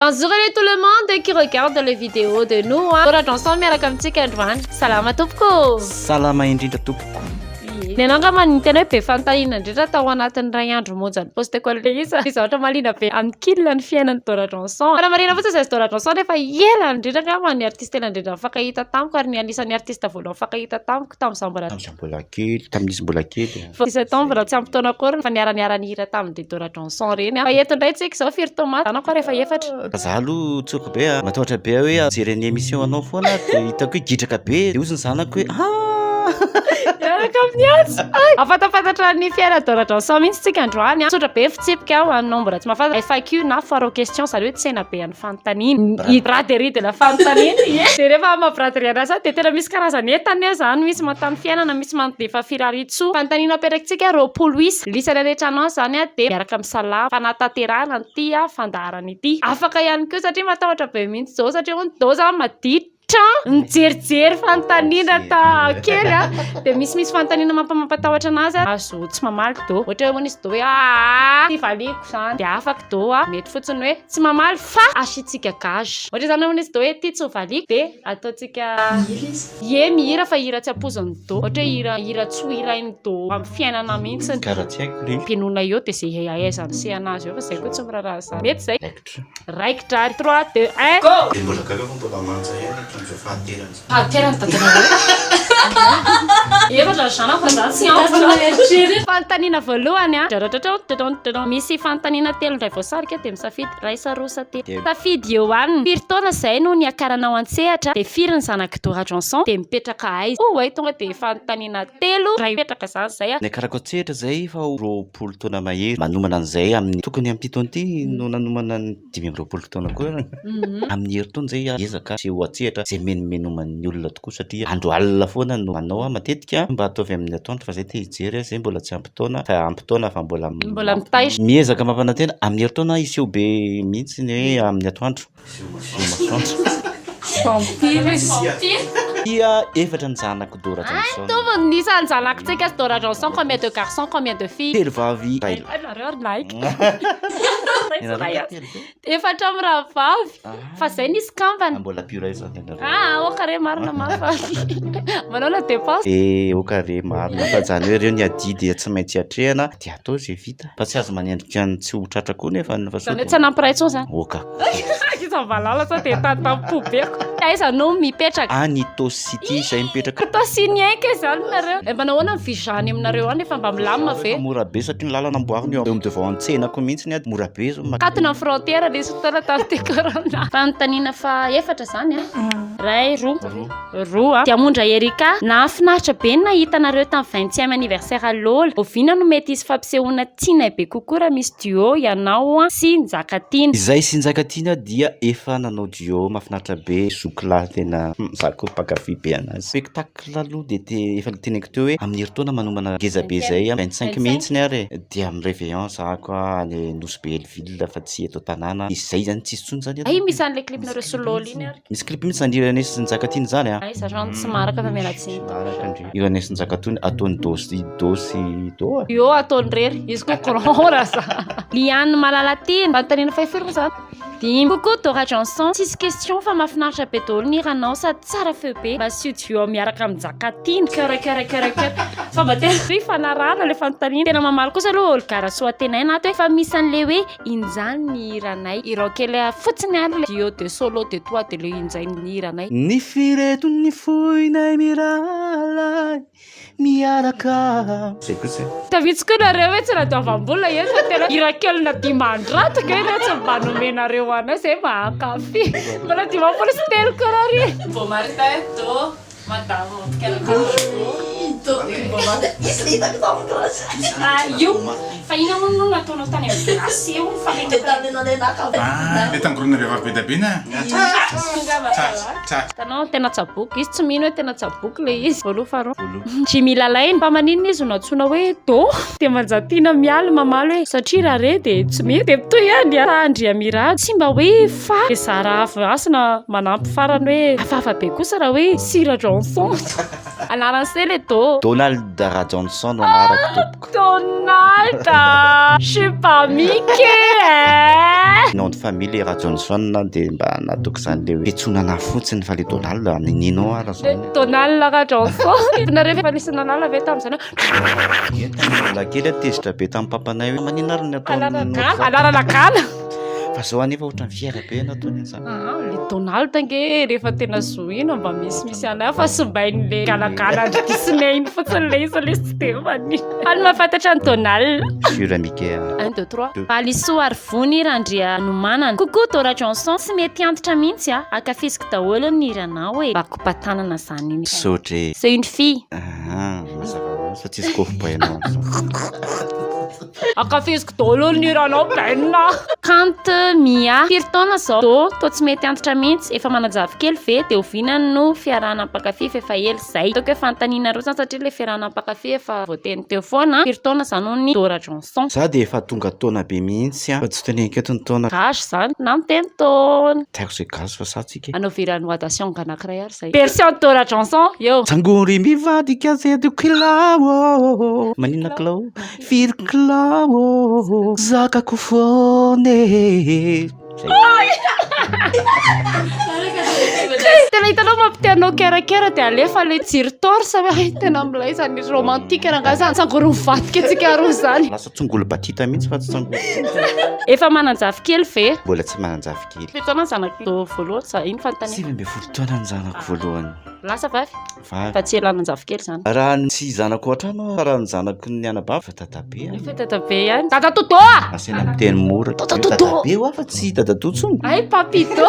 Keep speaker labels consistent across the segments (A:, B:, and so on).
A: Bonjour à tout le monde qui regarde les vidéos de nous. Do Rajhonson miaraka amintsika androany. Salama tompoko.
B: Salama indrindra tompoko.
A: Nenao nga manintena hoe be fanontaniana indrindra tao anatin'ny ray andro monjany posteko an'ilay izy. Izy ohatra malina be amin'ny kilina ny fiainan'ny Do Rajhonson. Raha marina fotsiny izay Do Rajhonson efa ela indrindra nga ny artiste ela indrindra mifankahita tamiko ary ny anisan'ny artiste voalohany mifankahita tamiko tamin'izaho mbola
B: kely, tamin'izy mbola kely.
A: 17 ans mbola tsy ampy taona akory fa niara-niarany hira tamin'ny Do Rajhonson reny. Fa eto indray tsika izao firy taomata anao rehefa efatra.
B: Za aloha tsoko be matahotra be hoe jereny émission anao foana dia hitako hoe gitraka be dia ozy ny zanako hoe
A: afatafantatra ny fiaina Do Rajhonson mihitsy tsika androany. Tsotra be fitsipika aho anao mbola tsy mahafantatra FAQ na foire aux questions zareo tsena be an'ny fanontaniana i braderie de la fanontaniana dia rehefa mabraderie anazy dia tena misy karazany entany zany, misy mantany fiainana, misy mandefa firaritso. Fanontaniana apetrakintsika roapolo isy lisany rehetra anao zany dia miaraka misalava fanatanterahana ity fandaharana ity afaka ihany koa satria matahotra be mihitsy zao satria do zany maditra mijerijery fanontaniana ta kely dia misy fanontaniana mampatahotra anazy azo tsy mamaly do ohatra hoe izy do hoe ty valiko zany dia afaka do mety fotsiny hoe tsy mamaly fa asitsika gage ohatra zany hoe izy do hoe ty tsy valiko dia ataotsika mihira fa hira tsy apozony do ohatra hoe hira tsy hirainy do amin'ny fiainana mihitsy
B: karaha tsy haiko le
A: mpinona eo dia zay aizany se anazy eo fa zay koa tsy miraharaha zany mety zay raikitra 3 2 1 go
B: mbola gaga fa mbola manja ihany
A: fahaterany tatanareo efatra zana fa za tsy fanontaniana voalohany misy fanontaniana telo ndray voasarika dia misafidy raisa rosa telo safidy eo aniny firy taona zay no niakaranao an-tsehatra dia firy ny zanaky Do Rajhonson dia mipetraka aiza hoe tonga dia fanontaniana telo ray mipetraka zany zay
B: niakarako an-tsehatra zay fa roapolo taona mahery manomana an'izay amin'ny tokony amin'ny titony ity no nanomana ny 5 taona koa amin'ny herintaona zay ezaka sy ho an-tsehatra zay menomenoman'ny olona tokoa satria andro alina foana no manao matetika mba ataovy amin'ny atoandro fa zay te hijery zay mbola tsy ampitaona fa ampitaona fa mbola
A: mitaiza
B: miezaka mampanantena amin'ny herintaona iseho be mihitsy ny hoe amin'ny atoandro ia efatra ny zanako Do Rajhonson
A: nisan'ny zanakitsika Do Rajhonson combien de garçons combien de filles
B: telo vavy
A: efatra amiraha vavy fa zay nisy kambana
B: mbola pura izany
A: okare marina mafavy manao la dépense
B: okare marina fa zany hoe reo ny adidy tsy maintsy atrehana dia atao zay vita fa tsy azo manendrika ny tsy ho tratra koa nefa
A: zany tsy anampiraitso zany
B: oka
A: valala sa dia tatam-pobeko aiza no mipetraka
B: any tosity zay mipetraka
A: tosinyaiky zany nareo manao ahoana mivizany aminareo any efa mba milamina ve
B: mora be satria ny lalana amboariny eo midevao an-tsenako mihitsy ny mora be zao
A: katina ny frontière nisy fotoana tamin'ity corona fanontaniana fa efatra zany ray roa dia mondra Erika nahafinaritra be nahita nareo tamin'ny 20e anniversaire lola oviana no mety isy fampisehoana tiana be kokoa raha misy duo ianao sy Njakatiana
B: izay sy Njakatiana dia efa nanao duo mahafinaritra be sokla tena zako mpankafia be anazy spectacle aloha dia efa teneko teo hoe amin'ny herintaona manomana ngeza be zay 25 mihitsy ny ary dia amin'ny réveillon zako any nosy be Elville fa tsy eto tanàna izay zany tsisy tsony zany
A: misy an'ilay clipnareo sololo iny ary
B: misy clip mihitsy zany Iranesy Njakatiana zany
A: tsy maraka fa mialatsiny
B: Iranesy Njakatiana ataony dosy do
A: io ataony rery izy koa courant raza Liane Malalatina fanontaniana fahefiry zany coucou Do Rajhonson tsisy question fa mahafinaritra be daholo ny hiranao sady tsara feo be mba studio miaraka amin'ny Njakatiana cœur fa mba tena ry fanarana le fanontaniana tena mamaly kosa aloha olo gara soatenaina ato fa misy an'le hoe injany ny hiranay irakely fotsiny any le dio de solo de toi de le injay ny hiranay
B: ny fireto ny foinay miralay miaraka zay koa zay
A: tavitsy koa nareo hoe tsy radiovanbola eny fa tena irakelina dimandrataka eny tsy mba nomenareo anay zay mahankafy mbala dimambola sy telo korary
C: Bon Martin, to madame
A: io fa ina mono nataonao tany amin'ny glasy eo
D: le tangorona rehefa be da be na
A: tanao tena tsaboky izy tsy mino hoe tena tsaboky le izy voaloha faharoa tsy mila lainy mba maninona izy no antsoina hoe do dia manjatiana mialy mamaly hoe satria raha re dia tsy mety dia mitoy any andria mirady tsy mba hoe fa dia Zara asina manampy farany hoe hafahafa be kosa raha hoe si Rajohnson Anarany se le do.
B: Donald Rajohnson anarako tompoko.
A: Donald. Je suis pas Mickey.
B: Nom de famille Rajohnson dia mba natoko izany le hoe fitsonana fotsiny fa le Donald amin'ny Hinoana zany.
A: Donald Rajohnson. Nareo efa nisy nanala ve tamin'izany?
B: Mbola kely tezitra be tamin'ny papanay hoe maninona ary ny ataony
A: Anarana gana.
B: fa zao anefa ohatran'ny fiara be nataony izany.
A: Le Donald nge rehefa tena zohina mba misy anay fa sombain'le ganagana Disney iny fotsiny le izy le tsy de mani. Any mahafantatra ny Donald.
B: Sur Mickey.
A: 1 2 3. Aliso ary vony randria nomanana. Coucou Do Rajhonson, tsy mety antitra mihitsy a. Akafisiko daholo ny iranao hoe bakopatanana zany iny.
B: Saotre.
A: C'est une fille.
B: Mazava fa tsisy kofopainao.
A: Akafisiko daholo ny iranao baina. Quand Mia firy taona zao do to tsy mety antitra mihitsy efa manajavy kely ve de ovinany no fiarahana mpankafia efa ela zay. Toko efa antanina roa satria le fiarahana mpankafia efa voateny teo foana. Firy taona zany hono ny Do Rajhonson.
B: Za dia efa tonga taona be mihitsy fa tsy teneniko eto ny taona.
A: Gasy zany na miteny taona.
B: Taiko izay gasy fa satsika.
A: Anao viranoadation anankiray ary zay. Version Do Rajhonson eo.
B: Sangory mivadika zedo kilao. Maninona kilao? Firy kilao. Zakako foane.
A: Tena hitanao mampitianao kerakera dia alefa le jiro torsa tena milay zany romantika raha zany sangory mivadika antsika roa zany.
B: Lasa tsongolo batita mihitsy fa tsy sangory.
A: Efa mananjavy kely ve?
B: Mbola tsy mananjavy kely.
A: Fitaona ny zanako do voalohany sa iny fanontaniana.
B: 20 taona ny zanako voalohany.
A: Lasa vavy?
B: Vavy.
A: Fa tsy elananjavy kely zany.
B: Raha tsy zanako ohatrano raha ny zanako ny anabavy fa tatabe.
A: Efa tatabe ihany. Tatadodoa!
B: Asena miteny mora. Tatabe ho fa tsy tatadotsony.
A: Ay papito.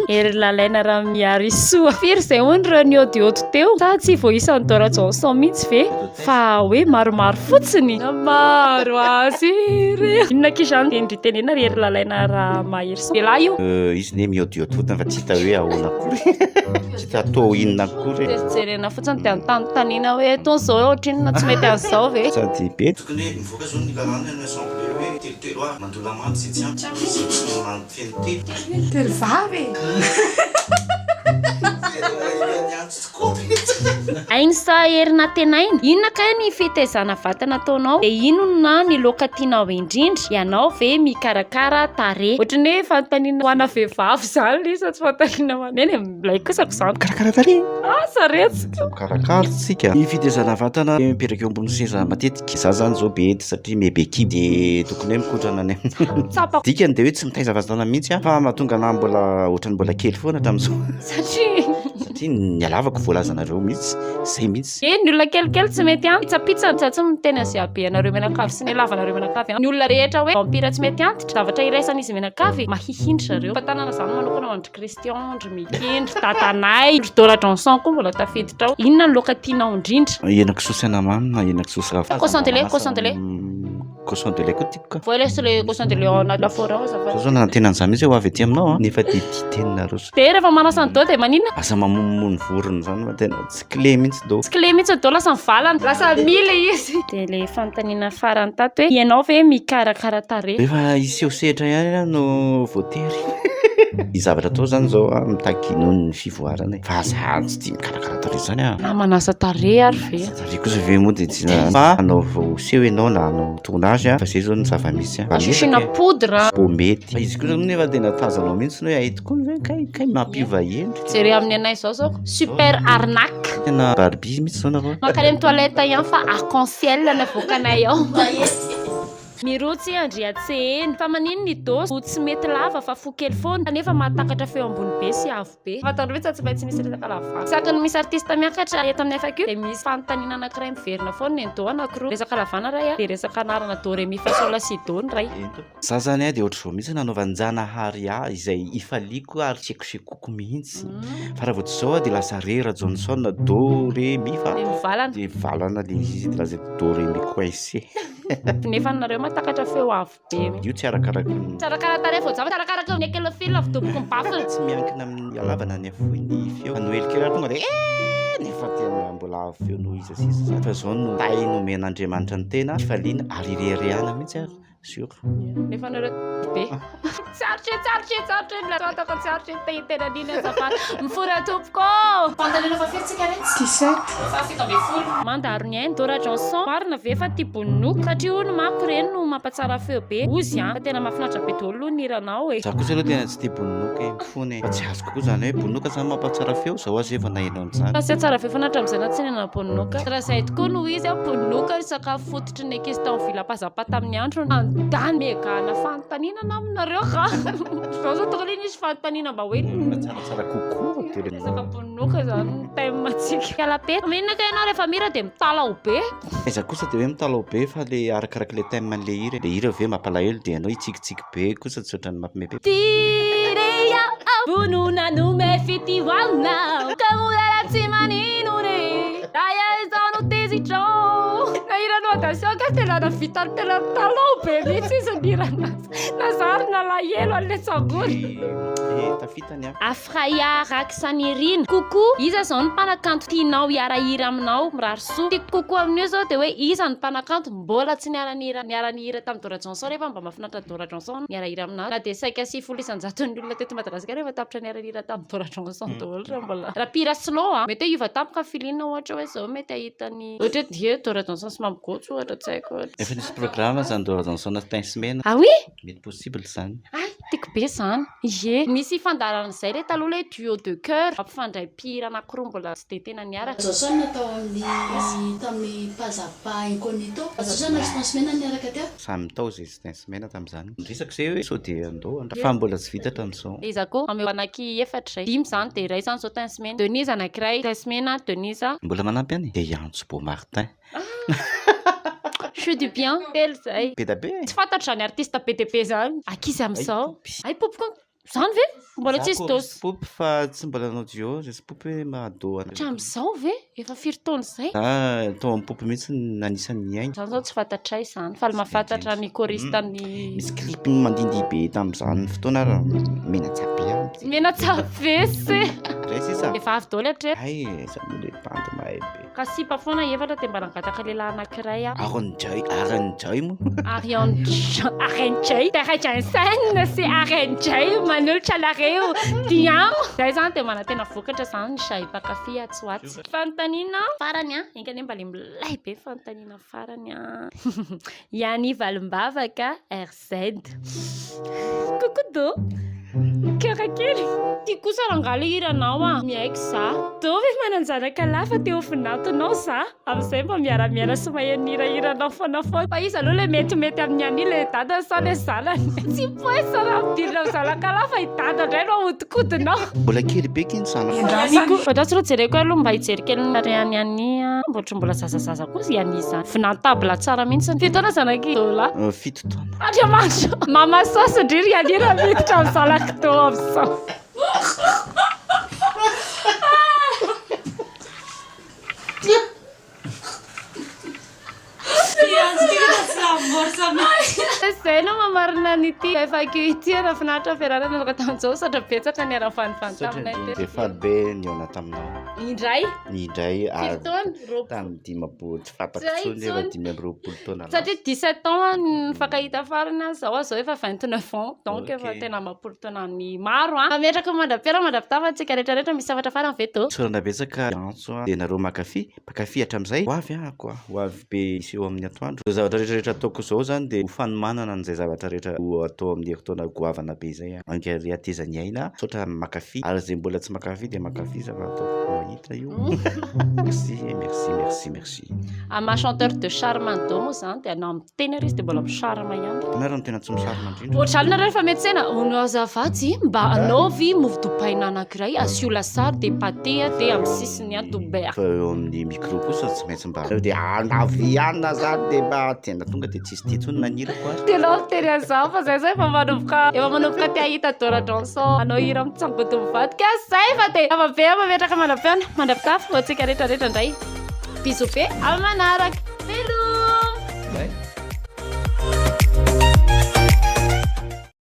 A: Ery lalaina raha miary soa. Firy zay hono reo ny odiody teo. Sa tsy voisan'ny Do Rajhonson mihitsy ve? Fa hoe maromaro fotsiny. Maro azy ireo. Inona kizany tendry tenena ery lalaina raha mahery soa. Ela io?
B: Izy ne miodiody fotsiny fa tsy hita hoe ahoana akory. Tsy hita atao inona akory.
A: Jerena fotsiny dia antanitanina hoe tony zao ohatrinona tsy mety an'izao ve?
B: Sady be.
D: Tokony hoe mivoaka zao ny lalàna no exemple hoe telotelo mandola manto sy tsy ampy sy manfeny telo.
C: Telo vavy.
A: Ainy sa herina tena iny. Inona kaya ny fitaizana vatana ataonao? De inona ny loka tianao indrindra? Ianao ve mikarakara tarehy? Ohatrany hoe fanontaniana ho ana vehivavy zany le sa tsy fanontaniana manene milay kosako zany.
B: Karakara tarehy.
A: Saretsika.
B: Karakara tsika. Ny fitaizana vatana mipetraka eo ambony seza matetika. Za zany zao be hety satria mebeki de tokony hoe mikotrana any.
A: Tsapako.
B: Dikany de hoe tsy mitaiza vatana mihitsy fa mahatonga anahy mbola ohatrany mbola kely foana tamin'izao.
A: Satria
B: Nialavako voalazanareo mihitsy zay mihitsy.
A: ny olona kelikely tsy mety antitra. Pitsapitsany tsy miteny azy abe anareo menakavy sy ny halavanareo menakavy. Ny olona rehetra hoe vampira tsy mety antitra. Zavatra iraisan izy menakavy mahihindry zareo. Fatanana zany manokana mandry Christian, ndry Mikindry, tatanay, ndry Do Rajhonson koa mbola tafiditra ao. Inona ny loka tianao indrindra?
B: Henakisoa sy anamamy na henakisoa sy
A: Cochon de lait, cochon de lait.
B: Cochon de lait koa tiako ka.
A: Voi laisse le cochon de lait anaty lafaoro ao azafady.
B: Zao nantenany zany mihitsy ho avy aty aminao nefa de tenina roso.
A: De rehefa manasa ny do de maninona?
B: Asa mamonomono vorona zany ma tena tsy clé mihitsy do.
A: Tsy clé mihitsy do lasa mivalana. Lasa mila izy. De le fanontaniana farany tato hoe ianao ve mikarakara tarehy?
B: Rehefa iseho sehatra ihany no voatery. I zavatra atao zany zao mitaky noho ny fivoarana fa za tsy tia mikarakara tarehy zany a.
A: Na manasa tarehy ary ve?
B: Tarehy kosa ve moa de tsy fa anao vao seho ianao na anao tournage fa zay zao ny zava-misy a.
A: Asisina poudre.
B: Pomety. Izy kosa nefa tena tazanao mihitsy hoe ahitiko hoe kay mampiova endrika.
A: Jere amin'ny anay zao super arnaque.
B: Tena Barbie mihitsy zao nareo.
A: Makany amin'ny toilette ihany fa arc-en-ciel na vokanay ao. Mirotsy andriatseheny fa manino ny do tsy mety lava fa fo kely foana nefa mahatakatra feo ambony be sy avo be. Fantandreo hoe tsy maintsy misy resaka lavaka. Sakany misy artiste miakatra eto amin'ny FAQ de misy fanontaniana anankiray miverina foana ny do anankiroa. Resaka lavana ray de resaka anarana do ré mi fa sol la si do ny ray.
B: Za zany de ohatr' zao mihitsy nanaovanjanahary izay ifaliko ary tsekotsekoko mihitsy. Fa raha voatry zao de lasa Rajohnson do ré mi fa
A: De mivalana.
B: de valana le izy de laza do ré mi coincé.
A: Nefa nareo matakatra feo avo be.
B: Io tsy arakaraka
A: Tsarakaraka tarehy vao zava tsarakaraka ny ekelo fil avy doboko mibafana.
B: tsy miankina amin'ny halavana ny afoiny feo. Noely kely tonga de nefa tena mbola avo feo noho izy sisa. Fa zao no tay nomen'Andriamanitra ny tena faliana ary irehirehana mihitsy ary Sûr.
A: Nefa nareo be tsarotra tena nina azafady mifory atompoko
C: Fantanina fa firy-tsika retsy?
E: 17.
C: Fa fito ambin'ny folo.
A: mandaro ny ainy Do Rajhonson marina ve fa tia bononoka satria hono manko reny no mampatsara feo be ozy fa tena mahafinaritra be daholo ny hiranao e.
B: Za kosa aloha tena tsy tia bononoka mifony fa tsy azoko koa zany hoe bononoka zany mampatsara feo zao azy efa naheno an'izany
A: fa sy tsara feo fanatra amin'izay na tsy nena bononoka raha zay tokoa no izy bononoka sakafo fototry ny ankizy tao vilapazapa tamin'ny andro andany megana fanontaniana aminareo ka zao zao tokony nisy fanontaniana mba hoe
B: tsaratsara kokoa
A: resaka bononoka zany thème tsika kalapeta mihinana ka ianao rehefa mira dia mitalao be
B: za kosa dia hoe mitalao be fa le arakaraka le thème an'le hira le hira ve mampalahelo dia ianao hitsikitsiky be kosa tsy ohatrany mampimepe
A: tireya vonona nome fitiavanao kamolala tsy manino re daya izao no tezitrao na hiranao attention ka tena navita tena talao be mihitsy izy nirana nazarina lahelo an'le tsagory
B: tafitany
A: afaharakisanirina kokoa iza zao ny mpanakanto tianao hiarahira aminao mirary soa tiako kokoa amin'io zao dia hoe iza ny mpanakanto mbola tsy niara-nihira tamin'ny Do Rajhonson rehefa mba mahafinaritra Do Rajhonson miarahira aminao na dia saika sy folo isan-jaton'ny olona teto Madagasikara rehefa tapitra niara-nihira tamin'ny Do Rajhonson daholo raha mbola raha pira slow mety hoe iva tampoka filina ohatra hoe zao mety ahitany ohatra hoe dia Do Rajhonson sy mampigotsy ohatra tsy haiko
B: efa nisy programme zany Do Rajhonson tin semaine
A: ah oui
B: mety possible zany
A: tiako be zany ye misy fandaran'izay re taloha le duo de cœur ampifandray mpihira anankiroa mbola tsy de tena niaraka
E: Zarazarao natao amin'ny tamin'ny pazapa incognito Zarazarao na tsy semaine niaraka teo
B: samy tao zay sy tin semaine tamin'izany resaka zay hoe sao dia andao fa mbola tsy vita tamin'izao
A: iza koa ame anaky efatra zay dimy zany dia iray zany zao tin semaine Denise anankiray tin semaine Denise
B: mbola manampy any dia Antso Martin
A: je suis du bien telo zay
B: be da be
A: tsy fantatra ny artiste be de be zany akizy amin'izao ay popy zany ve mbola tsy isy tosy
B: popy fa tsy mbola nanao duo zay sy popy hoe mahado
A: hatramin'izao ve efa firy taona zay
B: tao amin'ny popy mihitsy nanisany ainy
A: zany zao tsy fantatray zany fa le mahafantatra ny choriste-ny
B: misy clip mandindy be tamin'izany fotoana raha menatsabe
A: mena tsavesy
B: ray sisa
A: efa avy daholo atre
B: ay zany le bandy mahay be
A: kasipa foana efatra dia mba nangataka lehilahy anankiray a
B: aranjay mo
A: Arenjay Rajohnson sy Arenjay manolotra anareo diamo zay zany dia manantena vokatra zany ny shahy mpankafia Atsoy fanontaniana farany a enkany mba le milay be fanontaniana farany a iany valim-bavaka RZ kokodo karakely ty kosa rangala hiranao a miaiko za do ve mananjanaka lafa teo finatonao za amin'izay mba miara-miara sy mahenirahiranao foanafoana fa izy aloha le metimety amin'ny ani le dada sa le zanany tsy poesa raha midirina mizanaka lafa idada ndray no ahodikodinao
B: mbola kely be kiny sana
A: fatratsy ro jereko aloha mba hijery kely nariany ani mboatra mbola zazazaza koa zy ani zany finantabla tsara mihitsy fitaona zanaky dola
B: fito taona
A: andriamanitra mama sosy ndriry anira miditra amin'ny zanako teo amin'izao zay no mamarina nyty efa ity raha finaritra fiararana afaka tamin'izao satra betsaka ny ara-fanifany taminay
B: dia faly be niona taminao
A: indray
B: indray
A: firy
B: tamin'ny dimapolo tsy fantako tsony efa 5 taona
A: satria 17 ans ny fakahita farany zao zao efa 29 ans donc efa tena mapolo taona ny maro a mametraka mandram-piara mandram-pitava antsika rehetrarehetra misy zavatra farany veto
B: sorana betsaka Antso dia nareo mpankafia hatram'izay hoavy ako hoavy be iseho amin'ny atoandro zao zavatra rehetrarehetra ataoko zao zany dia ho fanomanana n'izay zavatra rehetra atao amin'ny fotoana goavana be zay angary atezany aina sotra makafia ary zay mbola tsy makafia dia makafia zava ataoko hita io merci
A: ama chanteur de charmando moa zany dia anao amin'ny tena izy dia mbola micharme ihany
B: nareo no tena tsy misarima indrindra
A: ohatralina rehefa mety sena ono azafady mba anaovy movidopaina anankiray asiola sary dia patea dia amin'ny sisiny adobert
B: fa eo amin'ny micro kosa tsy maintsy mba dia anaviana zany dia mba tena tonga dia tsisy titsony nanirako ary
A: tena tery an'izao fa zay zay efa manomboka tia hita Do Rajhonson anao hira mitsangoto mivadika zay fa dia avabe mametraka mandram-piana mandram-pitafy ho antsika rehetrarehetra indray biso be amin'ny manaraka